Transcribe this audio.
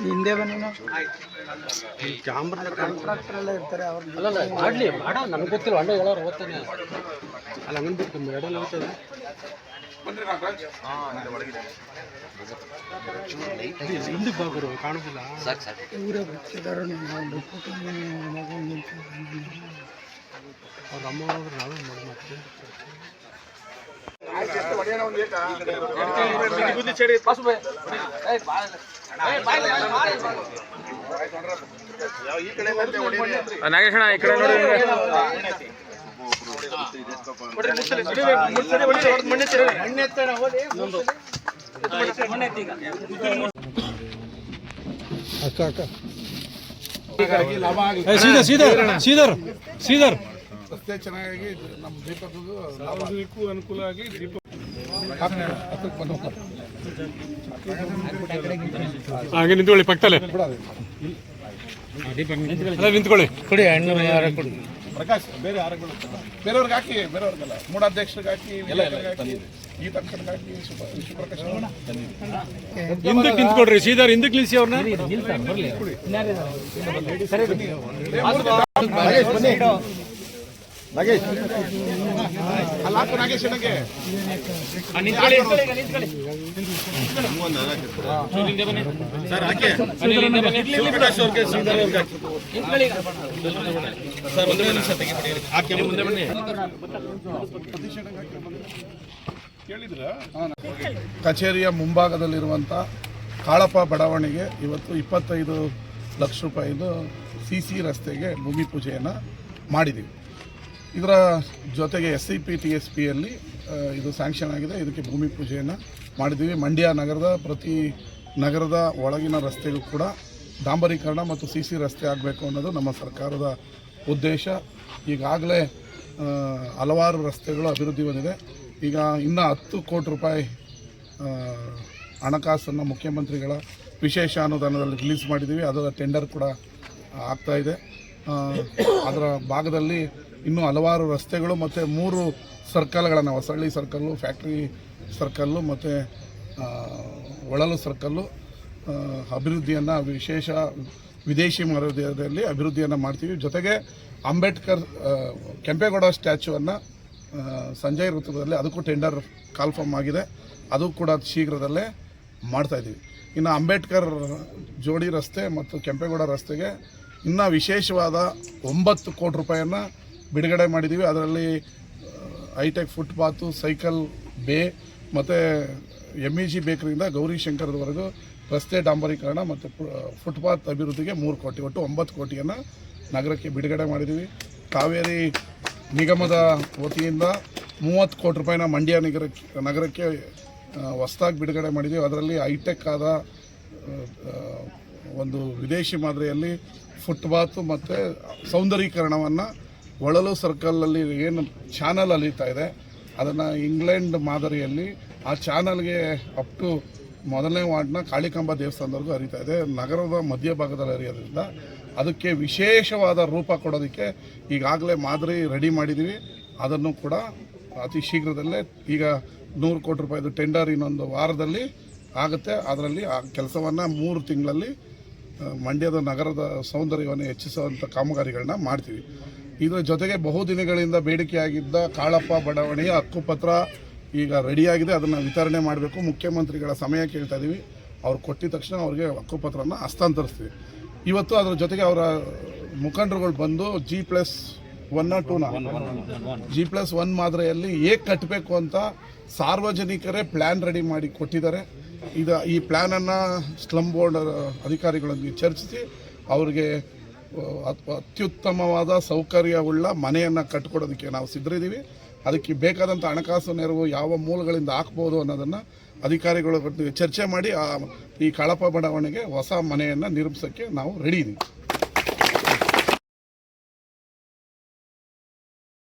ಹಿಂದೆ ಬನ್ನಿ ಕಾಂಟ್ರಾಕ್ಟರ್ ಎಲ್ಲ ಇರ್ತಾರೆ ಅಲ್ಲ ಮಾಡಲಿ ಮಾಡ ನನಗೆ ಗೊತ್ತಿಲ್ಲ ಅಣ್ಣ ಹೇಳೋರು ಓದ್ತಾನೆ ಅಲ್ಲ ಹಂಗನ್ ಬಿಟ್ಟು ಎರಡಲ್ಲಿ ಹೋಗ್ತದೆ ಹಿಂದಕ್ಕೆ ಬಾಗುರು ಕಾಣುದಿಲ್ಲ ಇವರೇ ಬರ್ತಿದ್ದಾರೆ ಅವ್ರ ಅಮ್ಮ ನಾವೇ ಮಾಡಿ ಮಾಡ್ತೀವಿ ನಾಗೇಶಣ್ಣ ಈ ಕಡೆ ನೋಡಿ ಸೀದರ್ ರಸ್ತೆ ಚೆನ್ನಾಗಿ ನಮ್ಮ ದೀಪಕ್ಕೂ ಅನುಕೂಲ ಆಗಿ ದೀಪ ಹಾಗೆ ನಿಂತ್ಕೊಳ್ಳಿ ಪಕ್ಕದಲ್ಲೇ ನಿಂತ್ಕೊಳ್ಳಿ ಕೊಡಿ ಪ್ರಕಾಶ್ ಬೇರೆ ಯಾರು ಬೇರೆಯವ್ರಿಗೆ ಹಾಕಿ ಬೇರೆಯವ್ರಿಗೆಲ್ಲ ಮೂಢಾಧ್ಯಕ್ಷರಿಗೆ ಹಾಕಿ ಈ ತಕ್ಷಣಕ್ಕೆ ಹಾಕಿ ಶಿವಪ್ರಕಾಶ್ ಹಿಂದಕ್ಕೆ ನಿಂತ್ಕೊಡ್ರಿ ಸೀದರ್ ಹಿಂದಕ್ಕೆ ನಿಲ್ಸಿ ಅವ್ರನ್ನ ನಾಗೇಶ್ ಅಲ್ಲ ನಾಗೇಶ್ ನನಗೆ ಕಚೇರಿಯ ಮುಂಭಾಗದಲ್ಲಿರುವಂಥ ಕಾಳಪ್ಪ ಬಡಾವಣೆಗೆ ಇವತ್ತು 25 ಲಕ್ಷ ರೂಪಾಯಿದು CC ರಸ್ತೆಗೆ ಭೂಮಿ ಪೂಜೆಯನ್ನು ಮಾಡಿದ್ದೀವಿ. ಇದರ ಜೊತೆಗೆ SIP TSPಯಲ್ಲಿ ಇದು ಸ್ಯಾಂಕ್ಷನ್ ಆಗಿದೆ. ಇದಕ್ಕೆ ಭೂಮಿ ಪೂಜೆಯನ್ನು ಮಾಡಿದ್ದೀವಿ. ಮಂಡ್ಯ ನಗರದ ಪ್ರತಿ ನಗರದ ಒಳಗಿನ ರಸ್ತೆಗೂ ಕೂಡ ಡಾಂಬರೀಕರಣ ಮತ್ತು CC ರಸ್ತೆ ಆಗಬೇಕು ಅನ್ನೋದು ನಮ್ಮ ಸರ್ಕಾರದ ಉದ್ದೇಶ. ಈಗಾಗಲೇ ಹಲವಾರು ರಸ್ತೆಗಳು ಅಭಿವೃದ್ಧಿ ಹೊಂದಿದೆ. ಈಗ ಇನ್ನೂ 10 ಕೋಟಿ ರೂಪಾಯಿ ಹಣಕಾಸನ್ನು ಮುಖ್ಯಮಂತ್ರಿಗಳ ವಿಶೇಷ ಅನುದಾನದಲ್ಲಿ ರಿಲೀಸ್ ಮಾಡಿದ್ದೀವಿ. ಅದರ ಟೆಂಡರ್ ಕೂಡ ಆಗ್ತಾಯಿದೆ. ಅದರ ಭಾಗದಲ್ಲಿ ಇನ್ನೂ ಹಲವಾರು ರಸ್ತೆಗಳು ಮತ್ತು 3 ಸರ್ಕಲ್ಗಳನ್ನು, ಹೊಸಳ್ಳಿ ಸರ್ಕಲ್ಲು, ಫ್ಯಾಕ್ಟ್ರಿ ಸರ್ಕಲ್ಲು ಮತ್ತು ಒಳಲು ಸರ್ಕಲ್ಲು ಅಭಿವೃದ್ಧಿಯನ್ನು ವಿಶೇಷ ವಿದೇಶಿ ಮಾರುಕಟ್ಟೆಯಲ್ಲಿ ಅಭಿವೃದ್ಧಿಯನ್ನು ಮಾಡ್ತೀವಿ. ಜೊತೆಗೆ ಅಂಬೇಡ್ಕರ್ ಕೆಂಪೇಗೌಡ ಸ್ಟ್ಯಾಚ್ಯೂವನ್ನು ಸಂಜಯ್ ವೃತ್ತದಲ್ಲಿ ಅದಕ್ಕೂ ಟೆಂಡರ್ ಕಾಲ್ಫಾರ್ಮ್ ಆಗಿದೆ. ಅದು ಕೂಡ ಶೀಘ್ರದಲ್ಲೇ ಮಾಡ್ತಾಯಿದ್ದೀವಿ. ಇನ್ನು ಅಂಬೇಡ್ಕರ್ ಜೋಡಿ ರಸ್ತೆ ಮತ್ತು ಕೆಂಪೇಗೌಡ ರಸ್ತೆಗೆ ಇನ್ನೂ ವಿಶೇಷವಾದ 9 ಕೋಟಿ ರೂಪಾಯಿಯನ್ನು ಬಿಡುಗಡೆ ಮಾಡಿದ್ದೀವಿ. ಅದರಲ್ಲಿ ಹೈಟೆಕ್ ಫುಟ್ಪಾತು, ಸೈಕಲ್ ಬೇ ಮತ್ತು MEG ಬೇಕರಿಯಿಂದ ಗೌರಿಶಂಕರದವರೆಗೂ ರಸ್ತೆ ಡಾಂಬರೀಕರಣ ಮತ್ತು ಫುಟ್ಪಾತ್ ಅಭಿವೃದ್ಧಿಗೆ 3 ಕೋಟಿ, ಒಟ್ಟು 9 ಕೋಟಿಯನ್ನು ನಗರಕ್ಕೆ ಬಿಡುಗಡೆ ಮಾಡಿದ್ದೀವಿ. ಕಾವೇರಿ ನಿಗಮದ ವತಿಯಿಂದ 30 ಕೋಟಿ ರೂಪಾಯಿನ ಮಂಡ್ಯ ನಗರಕ್ಕೆ ಹೊಸದಾಗಿ ಬಿಡುಗಡೆ ಮಾಡಿದ್ದೀವಿ. ಅದರಲ್ಲಿ ಹೈಟೆಕ್ ಆದ ಒಂದು ವಿದೇಶಿ ಮಾದರಿಯಲ್ಲಿ ಫುಟ್ಪಾತು ಮತ್ತು ಸೌಂದರೀಕರಣವನ್ನು ಒಳಲು ಸರ್ಕಲಲ್ಲಿ ಏನು ಚಾನಲ್ ಅಲಿತಾ ಇದೆ ಅದನ್ನು ಇಂಗ್ಲೆಂಡ್ ಮಾದರಿಯಲ್ಲಿ ಆ ಚಾನಲ್ಗೆ ಅಪ್ ಟು ಮೊದಲನೇ ವಾರ್ಡ್ನ ಕಾಳಿಕಾಂಬ ದೇವಸ್ಥಾನದವರೆಗೂ ಹರಿತಾ ಇದೆ. ನಗರದ ಮಧ್ಯಭಾಗದಲ್ಲಿ ಹರಿಯೋದ್ರಿಂದ ಅದಕ್ಕೆ ವಿಶೇಷವಾದ ರೂಪ ಕೊಡೋದಕ್ಕೆ ಈಗಾಗಲೇ ಮಾದರಿ ರೆಡಿ ಮಾಡಿದ್ದೀವಿ. ಅದನ್ನು ಕೂಡ ಅತಿ ಶೀಘ್ರದಲ್ಲೇ ಈಗ 100 ಕೋಟಿ ರೂಪಾಯಿದು ಟೆಂಡರ್ ಇನ್ನೊಂದು ವಾರದಲ್ಲಿ ಆಗುತ್ತೆ. ಅದರಲ್ಲಿ ಆ ಕೆಲಸವನ್ನು 3 ತಿಂಗಳಲ್ಲಿ ಮಂಡ್ಯದ ನಗರದ ಸೌಂದರ್ಯವನ್ನು ಹೆಚ್ಚಿಸುವಂಥ ಕಾಮಗಾರಿಗಳನ್ನ ಮಾಡ್ತೀವಿ. ಇದರ ಜೊತೆಗೆ ಬಹುದಿನಗಳಿಂದ ಬೇಡಿಕೆಯಾಗಿದ್ದ ಕಾಳಪ್ಪ ಬಡಾವಣೆಯ ಹಕ್ಕುಪತ್ರ ಈಗ ರೆಡಿಯಾಗಿದೆ. ಅದನ್ನು ವಿತರಣೆ ಮಾಡಬೇಕು. ಮುಖ್ಯಮಂತ್ರಿಗಳ ಸಮಯ ಕೇಳ್ತಾ ಇದ್ದೀವಿ. ಅವ್ರು ಕೊಟ್ಟಿದ ತಕ್ಷಣ ಅವ್ರಿಗೆ ಹಕ್ಕುಪತ್ರನ ಹಸ್ತಾಂತರಿಸ್ತೀವಿ. ಇವತ್ತು ಅದರ ಜೊತೆಗೆ ಅವರ ಮುಖಂಡರುಗಳು ಬಂದು G+1 G+1 ಮಾದರಿಯಲ್ಲಿ ಹೇಗೆ ಕಟ್ಟಬೇಕು ಅಂತ ಸಾರ್ವಜನಿಕರೇ ಪ್ಲ್ಯಾನ್ ರೆಡಿ ಮಾಡಿ ಕೊಟ್ಟಿದ್ದಾರೆ. ಈ ಪ್ಲ್ಯಾನನ್ನು ಸ್ಲಮ್ ಬೋರ್ಡ್ ಅಧಿಕಾರಿಗಳೊಂದಿಗೆ ಚರ್ಚಿಸಿ ಅವರಿಗೆ ಅತ್ಯುತ್ತಮವಾದ ಸೌಕರ್ಯವುಳ್ಳ ಮನೆಯನ್ನು ಕಟ್ಟಿಕೊಡೋದಕ್ಕೆ ನಾವು ಸಿದ್ಧರಿದ್ದೀವಿ. ಅದಕ್ಕೆ ಬೇಕಾದಂಥ ಹಣಕಾಸು ನೆರವು ಯಾವ ಮೂಲಗಳಿಂದ ಹಾಕ್ಬೋದು ಅನ್ನೋದನ್ನು ಅಧಿಕಾರಿಗಳ ಚರ್ಚೆ ಮಾಡಿ ಈ ಕಾಳಪ್ಪ ಬಡಾವಣೆಗೆ ಹೊಸ ಮನೆಯನ್ನು ನಿರ್ಮಿಸೋಕ್ಕೆ ನಾವು ರೆಡಿ ಇದ್ದೀವಿ.